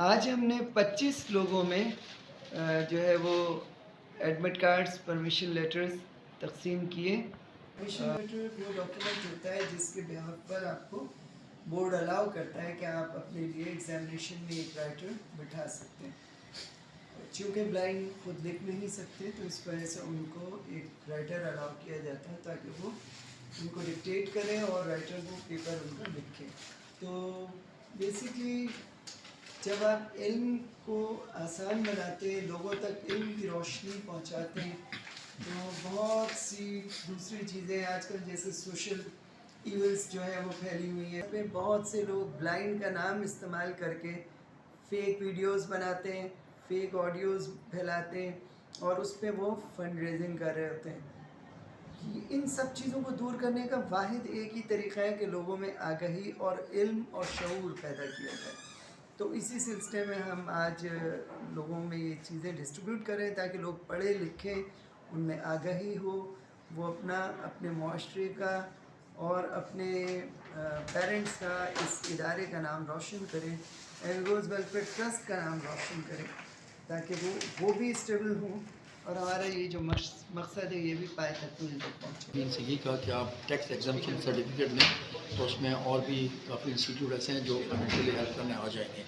آج ہم نے 25 لوگوں میں جو ہے وہ ایڈمٹ کارڈز، پرمیشن لیٹرز تقسیم کیے۔ پرمیشن لیٹر وہ ڈاکیومنٹ ہوتا ہے جس کے بیہاف پر آپ کو بورڈ الاؤ کرتا ہے کہ آپ اپنے لیے ایگزامینیشن میں ایک رائٹر بٹھا سکتے ہیں۔ چونکہ بلائنڈ خود لکھ نہیں سکتے تو اس وجہ سے ان کو ایک رائٹر الاؤ کیا جاتا ہے تاکہ وہ ان کو ڈکٹیٹ کریں اور رائٹر وہ پیپر ان کا لکھے۔ تو بیسکلی جب آپ علم کو آسان بناتے ہیں، لوگوں تک علم کی روشنی پہنچاتے ہیں، تو بہت سی دوسری چیزیں آج کل جیسے سوشل ایونٹس جو ہے وہ پھیلی ہوئی ہیں۔ بہت سے لوگ بلائنڈ کا نام استعمال کر کے فیک ویڈیوز بناتے ہیں، فیک آڈیوز پھیلاتے ہیں اور اس پہ وہ فنڈ ریزنگ کر رہے ہوتے ہیں۔ ان سب چیزوں کو دور کرنے کا واحد ایک ہی طریقہ ہے کہ لوگوں میں آگہی اور علم اور شعور پیدا کیا جائے۔ تو اسی سلسلے میں ہم آج لوگوں میں یہ چیزیں ڈسٹریبیوٹ کریں تاکہ لوگ پڑھیں لکھیں، ان میں آگہی ہو، وہ اپنے معاشرے کا اور اپنے پیرنٹس کا، اس ادارے کا نام روشن کریں، ایلگوز ویلفیئر ٹرسٹ کا نام روشن کریں تاکہ وہ بھی اسٹیبل ہوں اور ہمارا یہ جو مقصد ہے یہ بھی پائے تکمیل تک پہنچے۔ ان سے یہ کہا کہ آپ ٹیکس ایگزمپشن سرٹیفکیٹ لیں تو اس میں اور بھی کافی انسٹیٹیوٹ ایسے ہیں جو فائنینشیلی ہیلپ کرنے آ جائیں گے،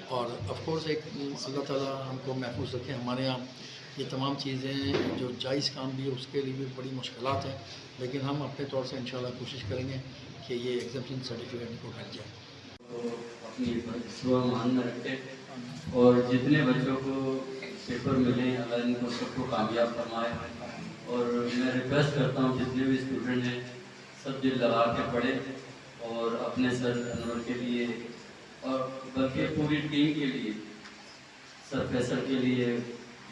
اور آف کورس ایک اللہ تعالیٰ ہم کو محفوظ رکھے۔ ہمارے یہاں یہ تمام چیزیں جو جائز کام بھی ہے اس کے لیے بھی بڑی مشکلات ہیں، لیکن ہم اپنے طور سے انشاءاللہ کوشش کریں گے کہ یہ ایگزمپشن سرٹیفکیٹ کو مل جائے۔ اپنی صبح مان میں رکھے اور جتنے بچوں کو پیپر ملیں اللہ ان کو سب کو کامیاب فرمائے، اور میں ریکویسٹ کرتا ہوں جتنے بھی اسٹوڈنٹ ہیں سب دل لگا کے پڑھیں اور اپنے سر انور کے لیے اور بلکہ پوری ٹیم کے لیے، سر فیصل کے لیے،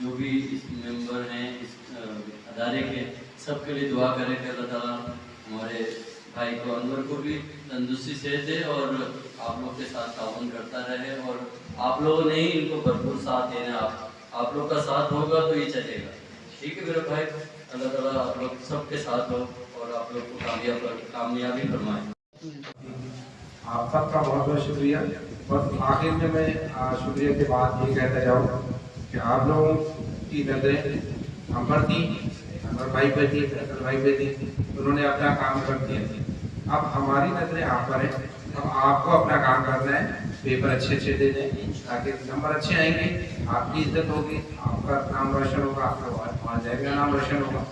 جو بھی اس ممبر ہیں اس ادارے کے، سب کے لیے دعا کریں کہ اللہ تعالیٰ ہمارے بھائی کو انور کو بھی تندرستی سے دے اور آپ لوگ کے ساتھ تعاون کرتا رہے، اور آپ لوگوں نے ہی ان کو بھرپور ساتھ دینا، آپ لوگ کا ساتھ ہوگا تو یہ چلے گا۔ ٹھیک ہے میرے بھائی، اللہ تعالیٰ آپ لوگ سب کے ساتھ ہو اور آپ لوگ کو کامیابی فرمائے۔ آپ سب کا بہت بہت شکریہ۔ بس آخر میں شکریہ کے بعد یہ کہتا جاؤں کہ آپ لوگوں کی نظریں ہم پر تھیں، انور بھائی پہ تھی، فیصل بھائی پہ تھی، انہوں نے اپنا کام کر دیا۔ اب ہماری نظریں آپ پر ہیں، اب آپ کو اپنا کام کرنا ہے، پیپر اچھے دے دیں تاکہ نمبر اچھے آئیں گے، آپ کی عزت ہوگی، آپ کا نام روشن ہوگا، آپ کا والدین کا نام روشن ہوگا۔